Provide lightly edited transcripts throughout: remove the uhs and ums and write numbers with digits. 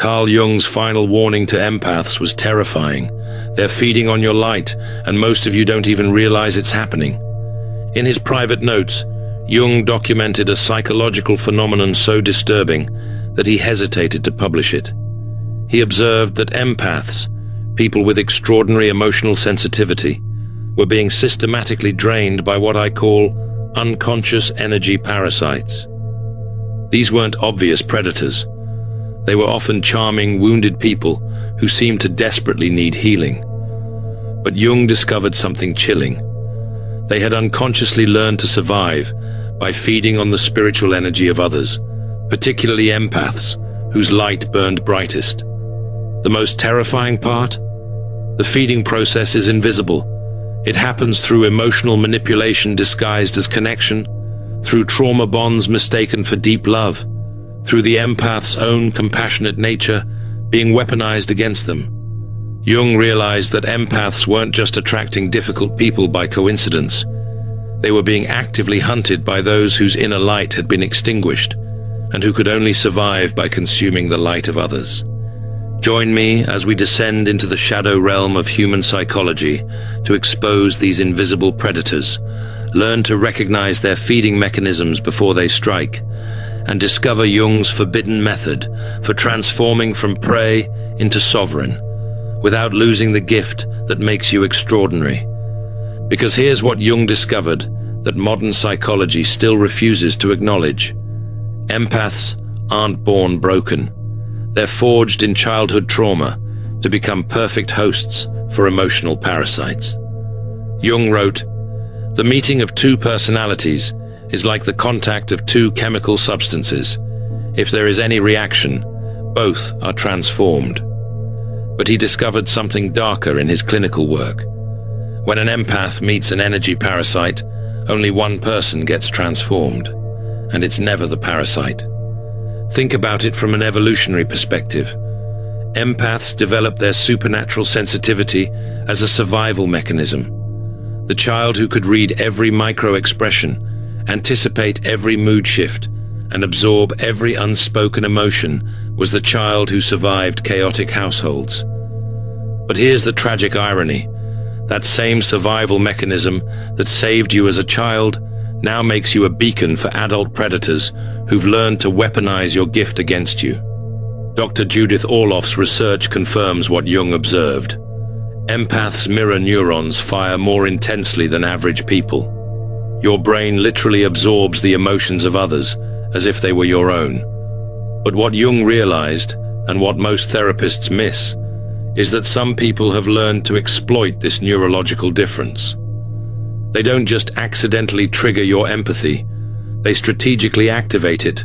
Carl Jung's final warning to empaths was terrifying. They're feeding on your light, and most of you don't even realize it's happening. In his private notes, Jung documented a psychological phenomenon so disturbing that he hesitated to publish it. He observed that empaths, people with extraordinary emotional sensitivity, were being systematically drained by what I call unconscious energy parasites. These weren't obvious predators. They were often charming, wounded people who seemed to desperately need healing. But Jung discovered something chilling. They had unconsciously learned to survive by feeding on the spiritual energy of others, particularly empaths, whose light burned brightest. The most terrifying part? The feeding process is invisible. It happens through emotional manipulation disguised as connection, through trauma bonds mistaken for deep love, through the empath's own compassionate nature being weaponized against them. Jung realized that empaths weren't just attracting difficult people by coincidence. They were being actively hunted by those whose inner light had been extinguished and who could only survive by consuming the light of others. Join me as we descend into the shadow realm of human psychology to expose these invisible predators, learn to recognize their feeding mechanisms before they strike, and discover Jung's forbidden method for transforming from prey into sovereign, without losing the gift that makes you extraordinary. Because here's what Jung discovered that modern psychology still refuses to acknowledge. Empaths aren't born broken. They're forged in childhood trauma to become perfect hosts for emotional parasites. Jung wrote, "The meeting of two personalities is like the contact of two chemical substances. If there is any reaction, both are transformed." But he discovered something darker in his clinical work. When an empath meets an energy parasite, only one person gets transformed, and it's never the parasite. Think about it from an evolutionary perspective. Empaths develop their supernatural sensitivity as a survival mechanism. The child who could read every micro-expression, anticipate every mood shift, and absorb every unspoken emotion was the child who survived chaotic households. But here's the tragic irony. That same survival mechanism that saved you as a child now makes you a beacon for adult predators who've learned to weaponize your gift against you. Dr. Judith Orloff's research confirms what Jung observed. Empaths' mirror neurons fire more intensely than average people. Your brain literally absorbs the emotions of others as if they were your own. But what Jung realized, and what most therapists miss, is that some people have learned to exploit this neurological difference. They don't just accidentally trigger your empathy, they strategically activate it.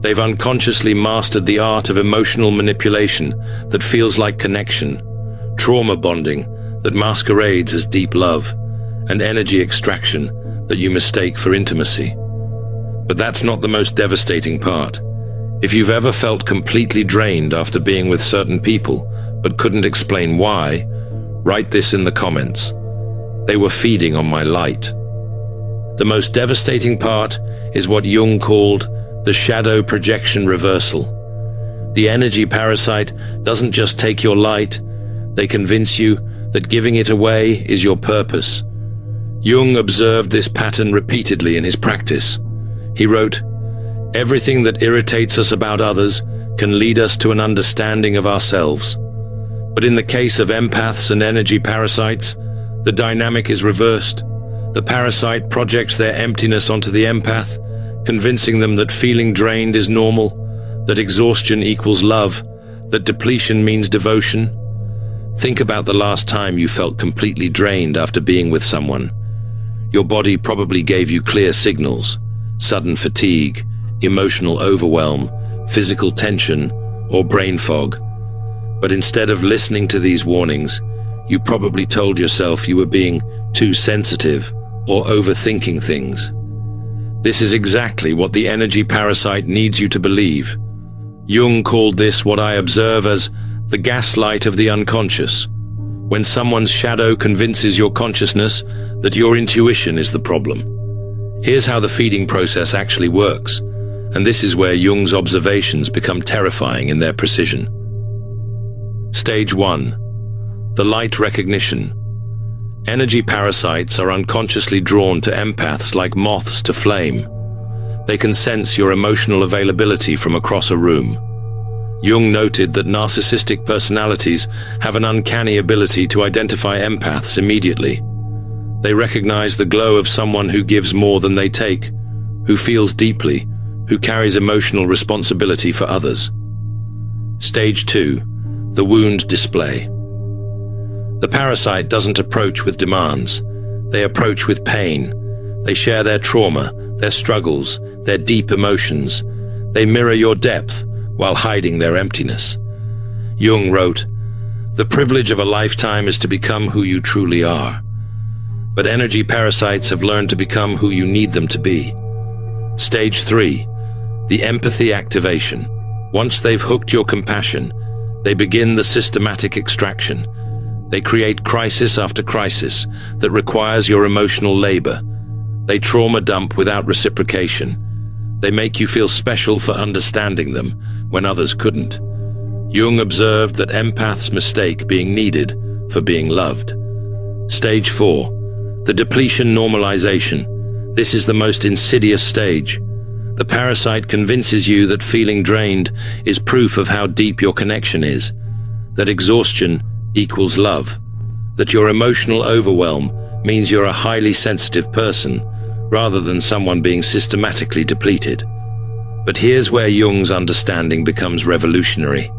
They've unconsciously mastered the art of emotional manipulation that feels like connection, trauma bonding that masquerades as deep love, and energy extraction that you mistake for intimacy. But that's not the most devastating part. If you've ever felt completely drained after being with certain people, but couldn't explain why, write this in the comments. They were feeding on my light. The most devastating part is what Jung called the shadow projection reversal. The energy parasite doesn't just take your light, they convince you that giving it away is your purpose. Jung observed this pattern repeatedly in his practice. He wrote, "Everything that irritates us about others can lead us to an understanding of ourselves. But in the case of empaths and energy parasites, the dynamic is reversed. The parasite projects their emptiness onto the empath, convincing them that feeling drained is normal, that exhaustion equals love, that depletion means devotion. Think about the last time you felt completely drained after being with someone. Your body probably gave you clear signals: sudden fatigue, emotional overwhelm, physical tension, or brain fog. But instead of listening to these warnings, you probably told yourself you were being too sensitive or overthinking things. This is exactly what the energy parasite needs you to believe. Jung called this what I observe as the gaslight of the unconscious. When someone's shadow convinces your consciousness that your intuition is the problem. Here's how the feeding process actually works, And this is where Jung's observations become terrifying in their precision. Stage 1. The light recognition. Energy parasites are unconsciously drawn to empaths like moths to flame. They can sense your emotional availability from across a room. Jung noted that narcissistic personalities have an uncanny ability to identify empaths immediately. They recognize the glow of someone who gives more than they take, who feels deeply, who carries emotional responsibility for others. Stage 2. The wound display. The parasite doesn't approach with demands. They approach with pain. They share their trauma, their struggles, their deep emotions. They mirror your depth while hiding their emptiness. Jung wrote, "The privilege of a lifetime is to become who you truly are. But energy parasites have learned to become who you need them to be." Stage 3. The empathy activation. Once they've hooked your compassion, they begin the systematic extraction. They create crisis after crisis that requires your emotional labor. They trauma dump without reciprocation. They make you feel special for understanding them when others couldn't. Jung observed that empaths mistake being needed for being loved. Stage 4. The depletion normalization. This is the most insidious stage. The parasite convinces you that feeling drained is proof of how deep your connection is, that exhaustion equals love, that your emotional overwhelm means you're a highly sensitive person, rather than someone being systematically depleted. But here's where Jung's understanding becomes revolutionary.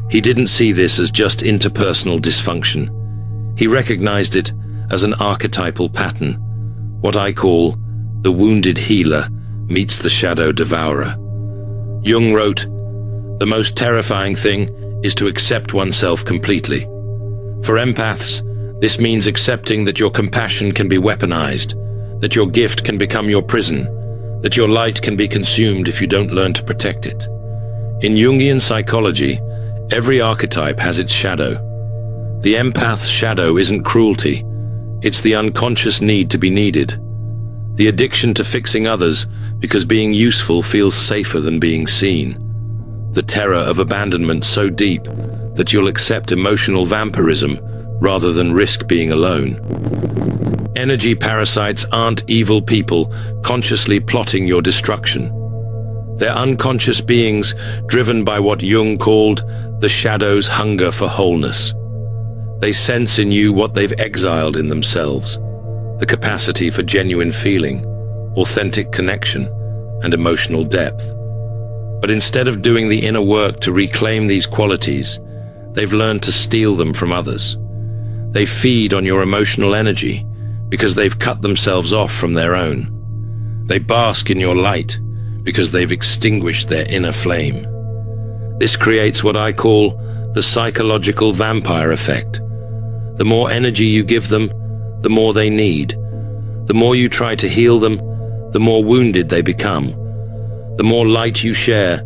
He didn't see this as just interpersonal dysfunction. He recognized it as an archetypal pattern, what I call the wounded healer meets the shadow devourer. Jung wrote, "The most terrifying thing is to accept oneself completely. For empaths, this means accepting that your compassion can be weaponized, that your gift can become your prison, that your light can be consumed if you don't learn to protect it." In Jungian psychology, every archetype has its shadow. The empath's shadow isn't cruelty, it's the unconscious need to be needed. The addiction to fixing others because being useful feels safer than being seen. The terror of abandonment so deep that you'll accept emotional vampirism rather than risk being alone. Energy parasites aren't evil people consciously plotting your destruction. They're unconscious beings driven by what Jung called the shadow's hunger for wholeness. They sense in you what they've exiled in themselves, the capacity for genuine feeling, authentic connection, and emotional depth. But instead of doing the inner work to reclaim these qualities, they've learned to steal them from others. They feed on your emotional energy because they've cut themselves off from their own. They bask in your light because they've extinguished their inner flame. This creates what I call the psychological vampire effect. The more energy you give them, the more they need. The more you try to heal them, the more wounded they become. The more light you share,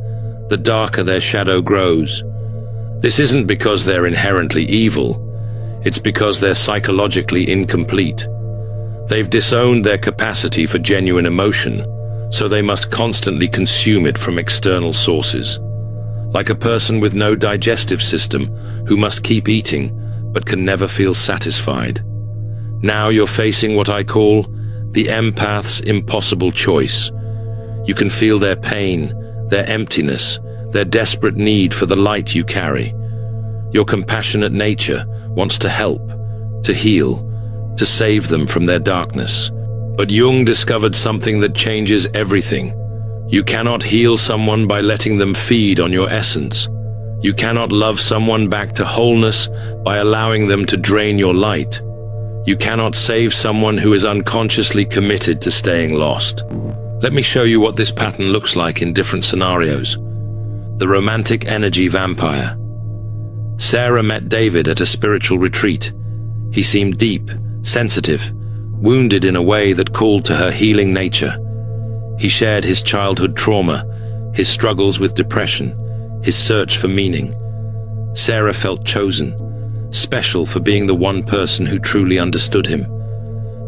the darker their shadow grows. This isn't because they're inherently evil. It's because they're psychologically incomplete. They've disowned their capacity for genuine emotion, so they must constantly consume it from external sources. Like a person with no digestive system who must keep eating but can never feel satisfied. Now you're facing what I call the empath's impossible choice. You can feel their pain, their emptiness, their desperate need for the light you carry. Your compassionate nature wants to help, to heal, to save them from their darkness. But Jung discovered something that changes everything. You cannot heal someone by letting them feed on your essence. You cannot love someone back to wholeness by allowing them to drain your light. You cannot save someone who is unconsciously committed to staying lost. Let me show you what this pattern looks like in different scenarios. The romantic energy vampire. Sarah met David at a spiritual retreat. He seemed deep, sensitive, wounded in a way that called to her healing nature. He shared his childhood trauma, his struggles with depression, his search for meaning. Sarah felt chosen, special for being the one person who truly understood him.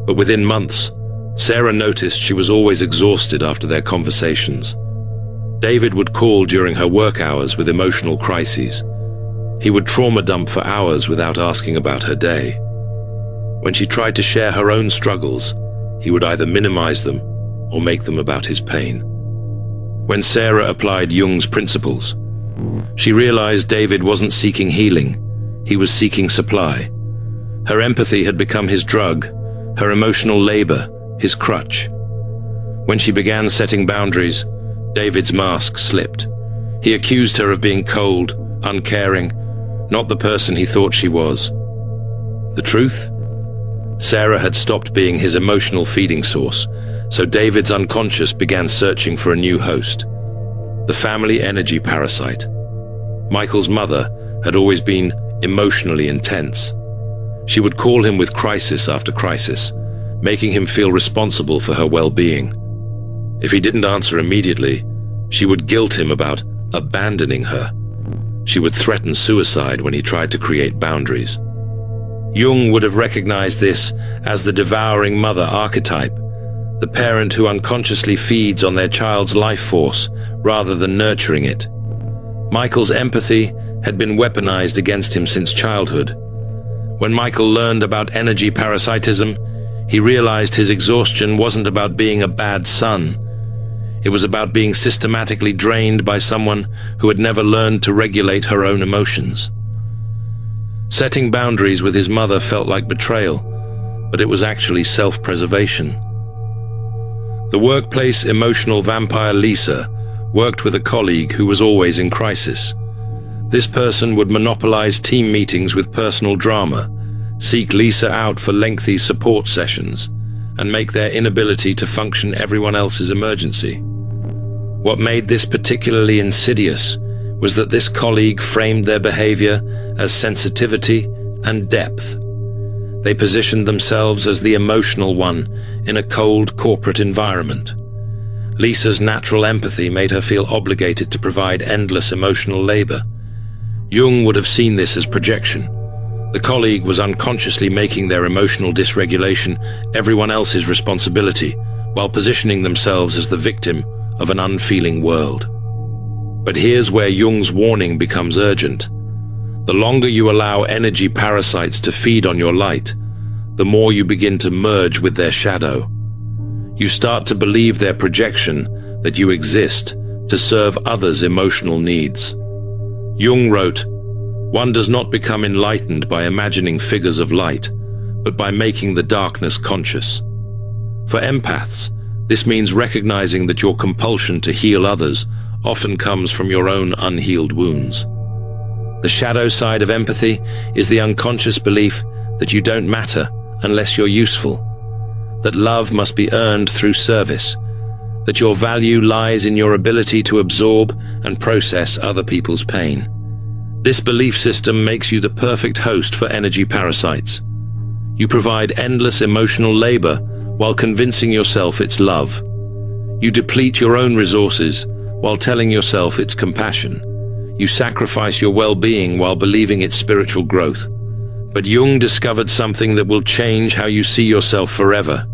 But within months, Sarah noticed she was always exhausted after their conversations. David would call during her work hours with emotional crises. He would trauma dump for hours without asking about her day. When she tried to share her own struggles, he would either minimize them or make them about his pain. When Sarah applied Jung's principles, she realized David wasn't seeking healing, he was seeking supply. Her empathy had become his drug, her emotional labor, his crutch. When she began setting boundaries, David's mask slipped. He accused her of being cold, uncaring, not the person he thought she was. The truth? Sarah had stopped being his emotional feeding source, so David's unconscious began searching for a new host. The family energy parasite. Michael's mother had always been emotionally intense. She would call him with crisis after crisis, making him feel responsible for her well-being. If he didn't answer immediately, she would guilt him about abandoning her. She would threaten suicide when he tried to create boundaries. Jung would have recognized this as the devouring mother archetype, the parent who unconsciously feeds on their child's life force rather than nurturing it. Michael's empathy had been weaponized against him since childhood. When Michael learned about energy parasitism, he realized his exhaustion wasn't about being a bad son. It was about being systematically drained by someone who had never learned to regulate her own emotions. Setting boundaries with his mother felt like betrayal, but it was actually self-preservation. The workplace emotional vampire Lisa worked with a colleague who was always in crisis. This person would monopolize team meetings with personal drama, seek Lisa out for lengthy support sessions, and make their inability to function everyone else's emergency. What made this particularly insidious was that this colleague framed their behavior as sensitivity and depth. They positioned themselves as the emotional one in a cold corporate environment. Lisa's natural empathy made her feel obligated to provide endless emotional labor. Jung would have seen this as projection. The colleague was unconsciously making their emotional dysregulation everyone else's responsibility, while positioning themselves as the victim of an unfeeling world. But here's where Jung's warning becomes urgent. The longer you allow energy parasites to feed on your light, the more you begin to merge with their shadow. You start to believe their projection that you exist to serve others' emotional needs. Jung wrote, "One does not become enlightened by imagining figures of light, but by making the darkness conscious." For empaths, this means recognizing that your compulsion to heal others often comes from your own unhealed wounds. The shadow side of empathy is the unconscious belief that you don't matter unless you're useful, that love must be earned through service, that your value lies in your ability to absorb and process other people's pain. This belief system makes you the perfect host for energy parasites. You provide endless emotional labor while convincing yourself it's love. You deplete your own resources while telling yourself it's compassion. You sacrifice your well-being while believing it's spiritual growth. But Jung discovered something that will change how you see yourself forever.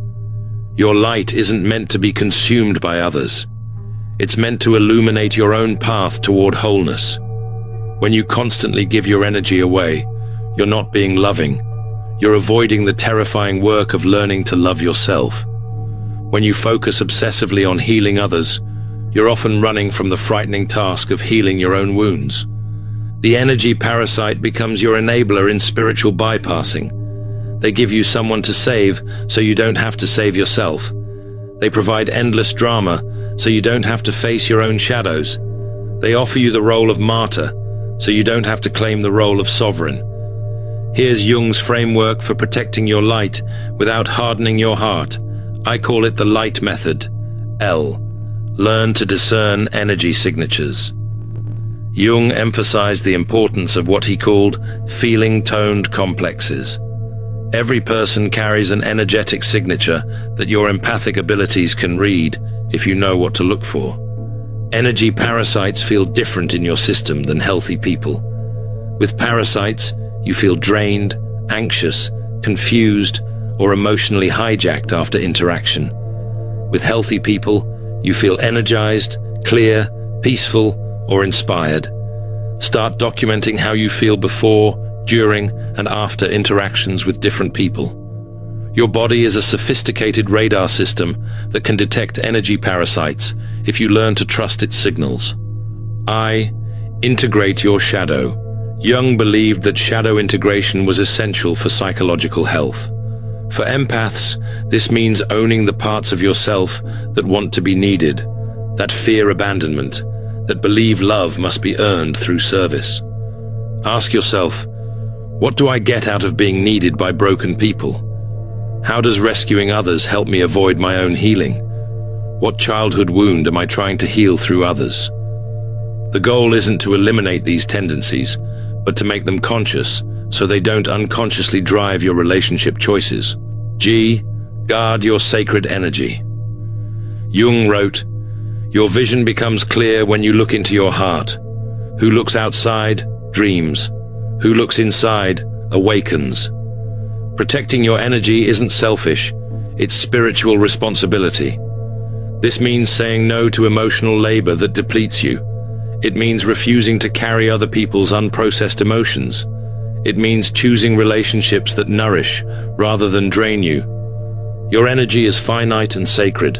Your light isn't meant to be consumed by others. It's meant to illuminate your own path toward wholeness. When you constantly give your energy away, you're not being loving. You're avoiding the terrifying work of learning to love yourself. When you focus obsessively on healing others, you're often running from the frightening task of healing your own wounds. The energy parasite becomes your enabler in spiritual bypassing. They give you someone to save so you don't have to save yourself. They provide endless drama so you don't have to face your own shadows. They offer you the role of martyr so you don't have to claim the role of sovereign. Here's Jung's framework for protecting your light without hardening your heart. I call it the light method. L. Learn to discern energy signatures. Jung emphasized the importance of what he called feeling-toned complexes. Every person carries an energetic signature that your empathic abilities can read if you know what to look for. Energy parasites feel different in your system than healthy people. With parasites, you feel drained, anxious, confused, or emotionally hijacked after interaction. With healthy people, you feel energized, clear, peaceful, or inspired. Start documenting how you feel before, during, and after interactions with different people. Your body is a sophisticated radar system that can detect energy parasites if you learn to trust its signals. Integrate your shadow. Jung believed that shadow integration was essential for psychological health. For empaths, this means owning the parts of yourself that want to be needed, that fear abandonment, that believe love must be earned through service. Ask yourself, what do I get out of being needed by broken people? How does rescuing others help me avoid my own healing? What childhood wound am I trying to heal through others? The goal isn't to eliminate these tendencies, but to make them conscious so they don't unconsciously drive your relationship choices. Guard your sacred energy. Jung wrote, "Your vision becomes clear when you look into your heart. Who looks outside, dreams. Who looks inside, awakens." Protecting your energy isn't selfish, it's spiritual responsibility. This means saying no to emotional labor that depletes you. It means refusing to carry other people's unprocessed emotions. It means choosing relationships that nourish rather than drain you. Your energy is finite and sacred.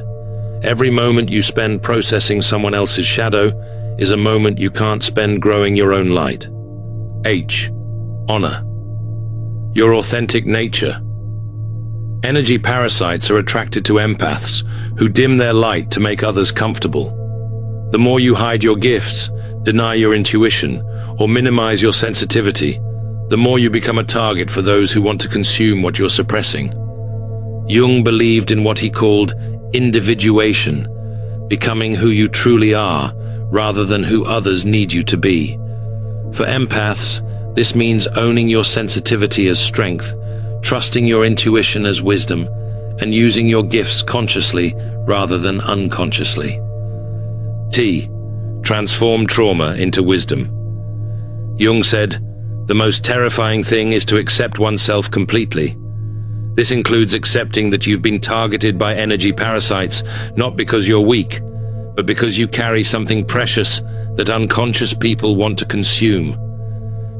Every moment you spend processing someone else's shadow is a moment you can't spend growing your own light. Honor. Your authentic nature. Energy parasites are attracted to empaths who dim their light to make others comfortable. The more you hide your gifts, deny your intuition, or minimize your sensitivity, the more you become a target for those who want to consume what you're suppressing. Jung believed in what he called individuation, becoming who you truly are rather than who others need you to be. For empaths, this means owning your sensitivity as strength, trusting your intuition as wisdom, and using your gifts consciously rather than unconsciously. Transform trauma into wisdom. Jung said, "The most terrifying thing is to accept oneself completely." This includes accepting that you've been targeted by energy parasites, not because you're weak, but because you carry something precious that unconscious people want to consume.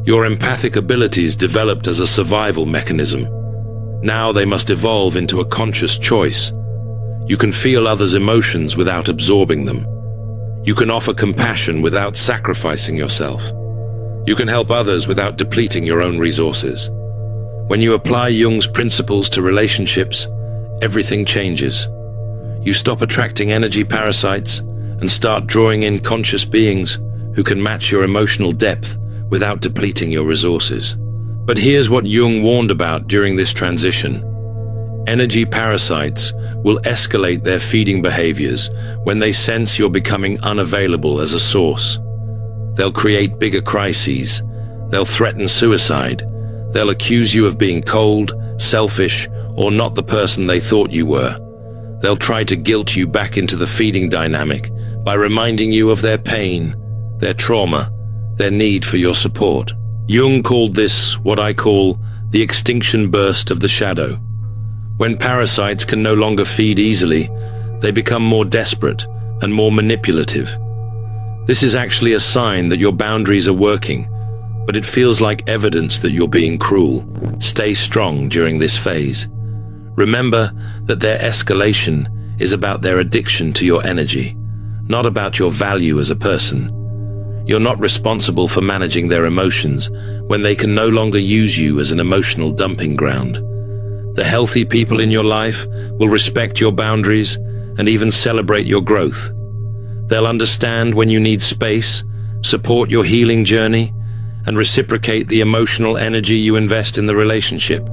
Your empathic abilities developed as a survival mechanism. Now they must evolve into a conscious choice. You can feel others' emotions without absorbing them. You can offer compassion without sacrificing yourself. You can help others without depleting your own resources. When you apply Jung's principles to relationships, everything changes. You stop attracting energy parasites and start drawing in conscious beings who can match your emotional depth without depleting your resources. But here's what Jung warned about during this transition. Energy parasites will escalate their feeding behaviors when they sense you're becoming unavailable as a source. They'll create bigger crises. They'll threaten suicide. They'll accuse you of being cold, selfish, or not the person they thought you were. They'll try to guilt you back into the feeding dynamic by reminding you of their pain, their trauma, their need for your support. Jung called this what I call the extinction burst of the shadow. When parasites can no longer feed easily, they become more desperate and more manipulative. This is actually a sign that your boundaries are working, but it feels like evidence that you're being cruel. Stay strong during this phase. Remember that their escalation is about their addiction to your energy, not about your value as a person. You're not responsible for managing their emotions when they can no longer use you as an emotional dumping ground. The healthy people in your life will respect your boundaries and even celebrate your growth. They'll understand when you need space, support your healing journey, and reciprocate the emotional energy you invest in the relationship.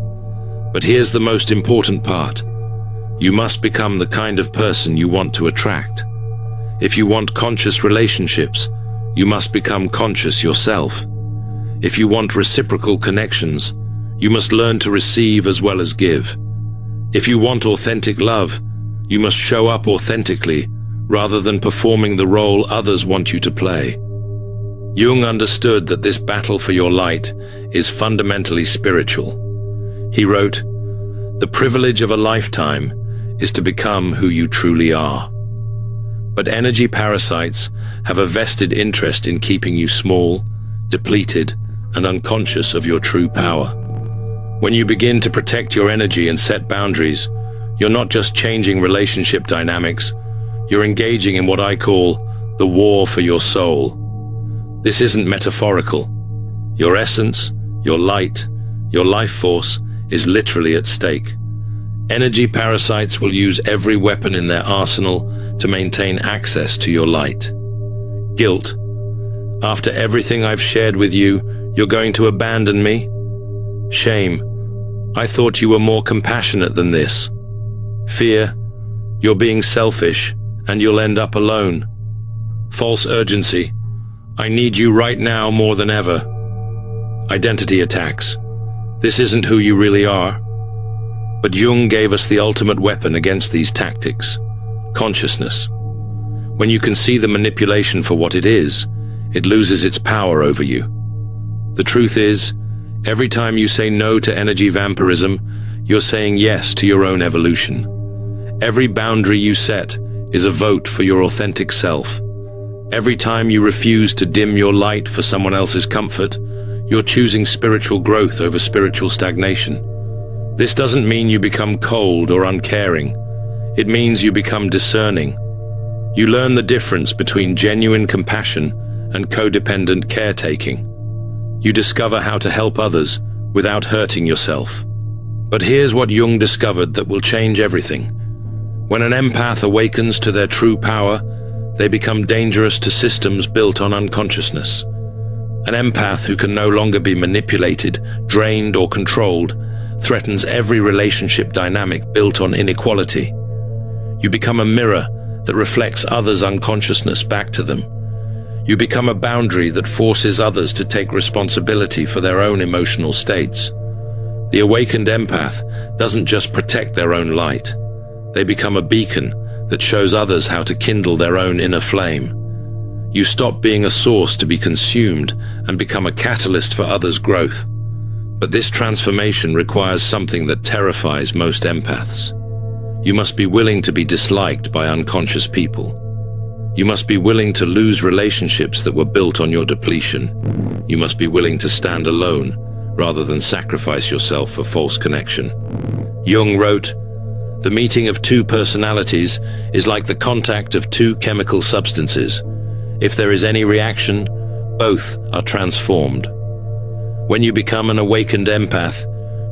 But here's the most important part. You must become the kind of person you want to attract. If you want conscious relationships, you must become conscious yourself. If you want reciprocal connections, you must learn to receive as well as give. If you want authentic love, you must show up authentically rather than performing the role others want you to play. Jung understood that this battle for your light is fundamentally spiritual. He wrote, "The privilege of a lifetime is to become who you truly are." But energy parasites have a vested interest in keeping you small, depleted, and unconscious of your true power. When you begin to protect your energy and set boundaries, you're not just changing relationship dynamics, you're engaging in what I call the war for your soul. This isn't metaphorical. Your essence, your light, your life force is literally at stake. Energy parasites will use every weapon in their arsenal to maintain access to your light. Guilt. After everything I've shared with you, you're going to abandon me? Shame. I thought you were more compassionate than this. Fear. You're being selfish, and you'll end up alone. False urgency. I need you right now more than ever. Identity attacks. This isn't who you really are. But Jung gave us the ultimate weapon against these tactics: consciousness. When you can see the manipulation for what it is, it loses its power over you. The truth is, every time you say no to energy vampirism, you're saying yes to your own evolution. Every boundary you set is a vote for your authentic self. Every time you refuse to dim your light for someone else's comfort, you're choosing spiritual growth over spiritual stagnation. This doesn't mean you become cold or uncaring. It means you become discerning. You learn the difference between genuine compassion and codependent caretaking. You discover how to help others without hurting yourself. But here's what Jung discovered that will change everything. When an empath awakens to their true power, they become dangerous to systems built on unconsciousness. An empath who can no longer be manipulated, drained, or controlled threatens every relationship dynamic built on inequality. You become a mirror that reflects others' unconsciousness back to them. You become a boundary that forces others to take responsibility for their own emotional states. The awakened empath doesn't just protect their own light. They become a beacon that shows others how to kindle their own inner flame. You stop being a source to be consumed and become a catalyst for others' growth. But this transformation requires something that terrifies most empaths. You must be willing to be disliked by unconscious people. You must be willing to lose relationships that were built on your depletion. You must be willing to stand alone rather than sacrifice yourself for false connection. Jung wrote, "The meeting of two personalities is like the contact of two chemical substances. If there is any reaction, both are transformed." When you become an awakened empath,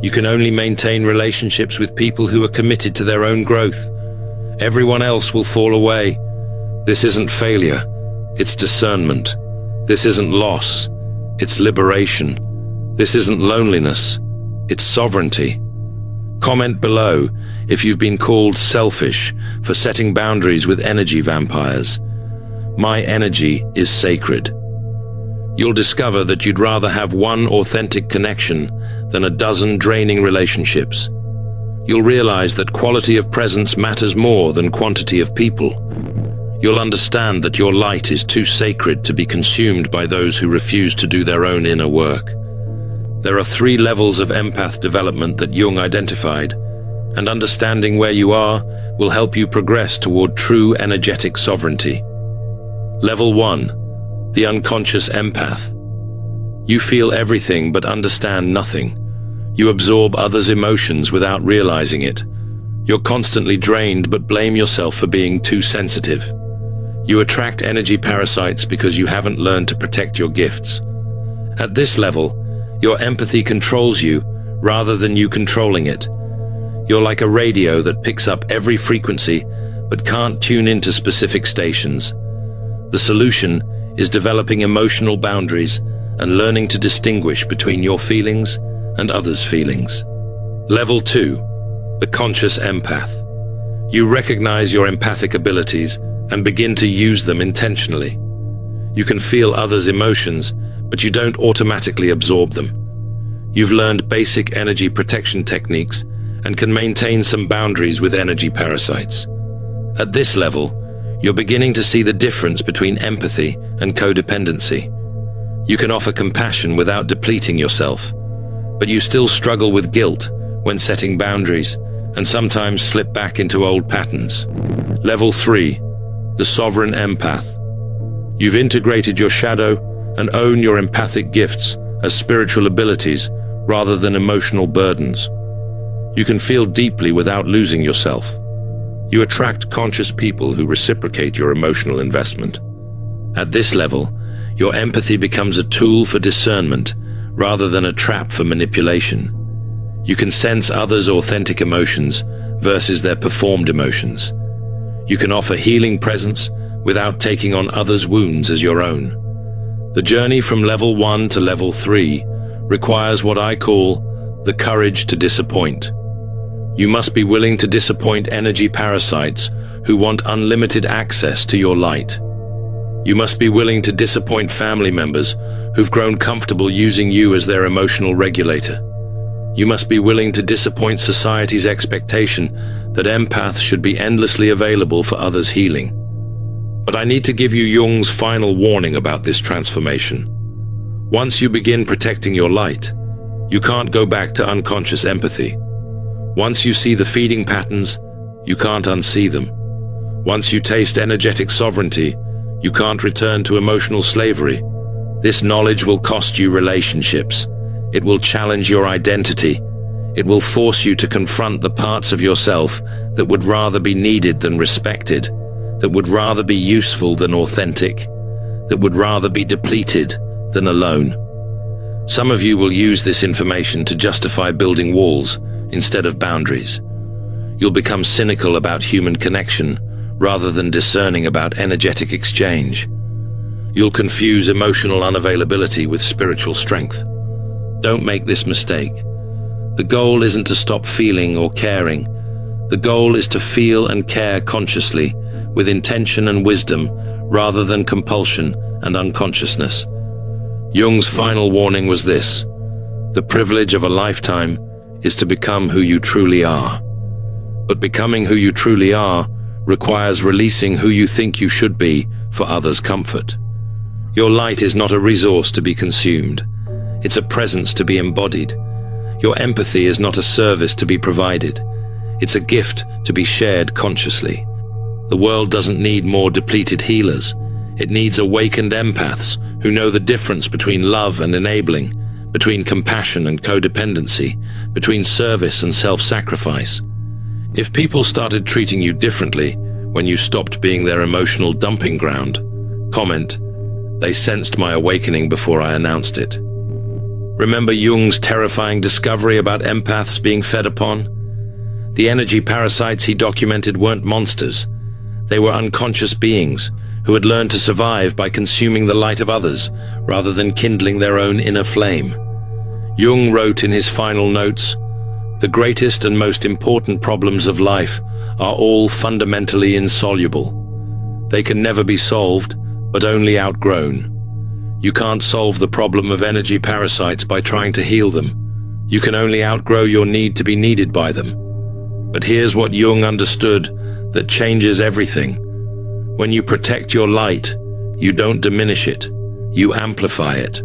you can only maintain relationships with people who are committed to their own growth. Everyone else will fall away. This isn't failure, it's discernment. This isn't loss, it's liberation. This isn't loneliness, it's sovereignty. Comment below if you've been called selfish for setting boundaries with energy vampires. My energy is sacred. You'll discover that you'd rather have one authentic connection than a dozen draining relationships. You'll realize that quality of presence matters more than quantity of people. You'll understand that your light is too sacred to be consumed by those who refuse to do their own inner work. There are 3 levels of empath development that Jung identified, and understanding where you are will help you progress toward true energetic sovereignty. Level 1. The unconscious empath. You feel everything but understand nothing. You absorb others' emotions without realizing it. You're constantly drained but blame yourself for being too sensitive. You attract energy parasites because you haven't learned to protect your gifts. At this level, your empathy controls you rather than you controlling it. You're like a radio that picks up every frequency but can't tune into specific stations. The solution is developing emotional boundaries and learning to distinguish between your feelings and others' feelings. Level 2. The conscious empath. You recognize your empathic abilities and begin to use them intentionally. You can feel others' emotions, but you don't automatically absorb them. You've learned basic energy protection techniques and can maintain some boundaries with energy parasites. At this level, you're beginning to see the difference between empathy and codependency. You can offer compassion without depleting yourself, but you still struggle with guilt when setting boundaries and sometimes slip back into old patterns. Level 3. The sovereign empath. You've integrated your shadow and own your empathic gifts as spiritual abilities rather than emotional burdens. You can feel deeply without losing yourself. You attract conscious people who reciprocate your emotional investment. At this level, your empathy becomes a tool for discernment rather than a trap for manipulation. You can sense others' authentic emotions versus their performed emotions. You can offer healing presence without taking on others' wounds as your own. The journey from level 1 to level 3 requires what I call the courage to disappoint. You must be willing to disappoint energy parasites who want unlimited access to your light. You must be willing to disappoint family members who've grown comfortable using you as their emotional regulator. You must be willing to disappoint society's expectation that empaths should be endlessly available for others' healing. But I need to give you Jung's final warning about this transformation. Once you begin protecting your light, you can't go back to unconscious empathy. Once you see the feeding patterns, you can't unsee them. Once you taste energetic sovereignty, you can't return to emotional slavery. This knowledge will cost you relationships. It will challenge your identity. It will force you to confront the parts of yourself that would rather be needed than respected, that would rather be useful than authentic, that would rather be depleted than alone. Some of you will use this information to justify building walls instead of boundaries. You'll become cynical about human connection rather than discerning about energetic exchange. You'll confuse emotional unavailability with spiritual strength. Don't make this mistake. The goal isn't to stop feeling or caring. The goal is to feel and care consciously, with intention and wisdom, rather than compulsion and unconsciousness. Jung's final warning was this: the privilege of a lifetime is to become who you truly are. But becoming who you truly are requires releasing who you think you should be for others' comfort. Your light is not a resource to be consumed. It's a presence to be embodied. Your empathy is not a service to be provided. It's a gift to be shared consciously. The world doesn't need more depleted healers. It needs awakened empaths who know the difference between love and enabling, between compassion and codependency, between service and self-sacrifice. If people started treating you differently when you stopped being their emotional dumping ground, comment, "They sensed my awakening before I announced it." Remember Jung's terrifying discovery about empaths being fed upon? The energy parasites he documented weren't monsters. They were unconscious beings who had learned to survive by consuming the light of others rather than kindling their own inner flame. Jung wrote in his final notes, "The greatest and most important problems of life are all fundamentally insoluble. They can never be solved, but only outgrown. You can't solve the problem of energy parasites by trying to heal them. You can only outgrow your need to be needed by them." But here's what Jung understood that changes everything. When you protect your light, you don't diminish it, you amplify it.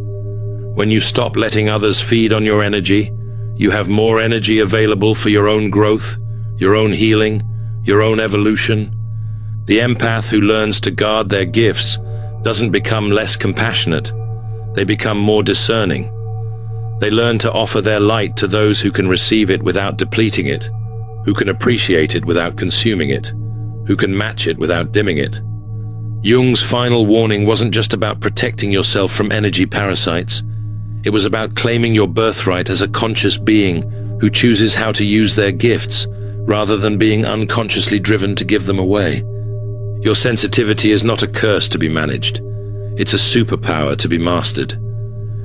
When you stop letting others feed on your energy, you have more energy available for your own growth, your own healing, your own evolution. The empath who learns to guard their gifts doesn't become less compassionate. They become more discerning. They learn to offer their light to those who can receive it without depleting it, who can appreciate it without consuming it, who can match it without dimming it. Jung's final warning wasn't just about protecting yourself from energy parasites. It was about claiming your birthright as a conscious being who chooses how to use their gifts rather than being unconsciously driven to give them away. Your sensitivity is not a curse to be managed. It's a superpower to be mastered.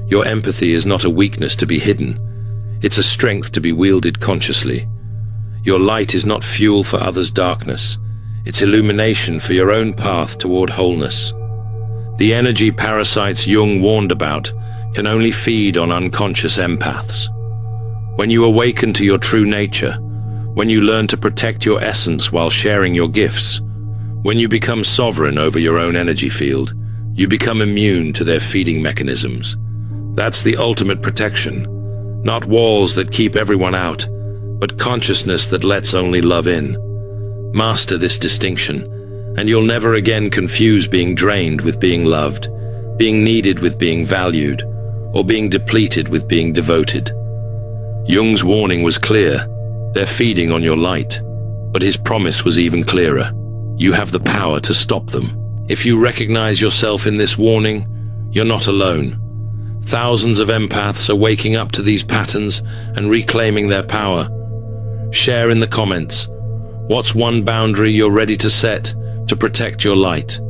Your empathy is not a weakness to be hidden. It's a strength to be wielded consciously. Your light is not fuel for others' darkness. It's illumination for your own path toward wholeness. The energy parasites Jung warned about can only feed on unconscious empaths. When you awaken to your true nature, when you learn to protect your essence while sharing your gifts, when you become sovereign over your own energy field, you become immune to their feeding mechanisms. That's the ultimate protection. Not walls that keep everyone out, but consciousness that lets only love in. Master this distinction, and you'll never again confuse being drained with being loved, being needed with being valued, or being depleted with being devoted. Jung's warning was clear. They're feeding on your light. But his promise was even clearer. You have the power to stop them. If you recognize yourself in this warning, you're not alone. Thousands of empaths are waking up to these patterns and reclaiming their power. Share in the comments. What's one boundary you're ready to set to protect your light?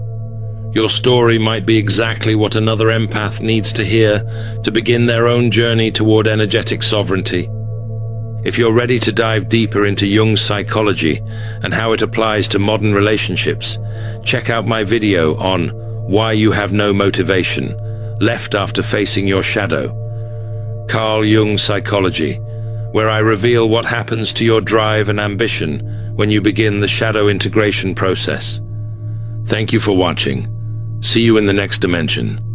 Your story might be exactly what another empath needs to hear to begin their own journey toward energetic sovereignty. If you're ready to dive deeper into Jung's psychology and how it applies to modern relationships, check out my video on Why You Have No Motivation, Left After Facing Your Shadow, Carl Jung's Psychology, where I reveal what happens to your drive and ambition when you begin the shadow integration process. Thank you for watching. See you in the next dimension.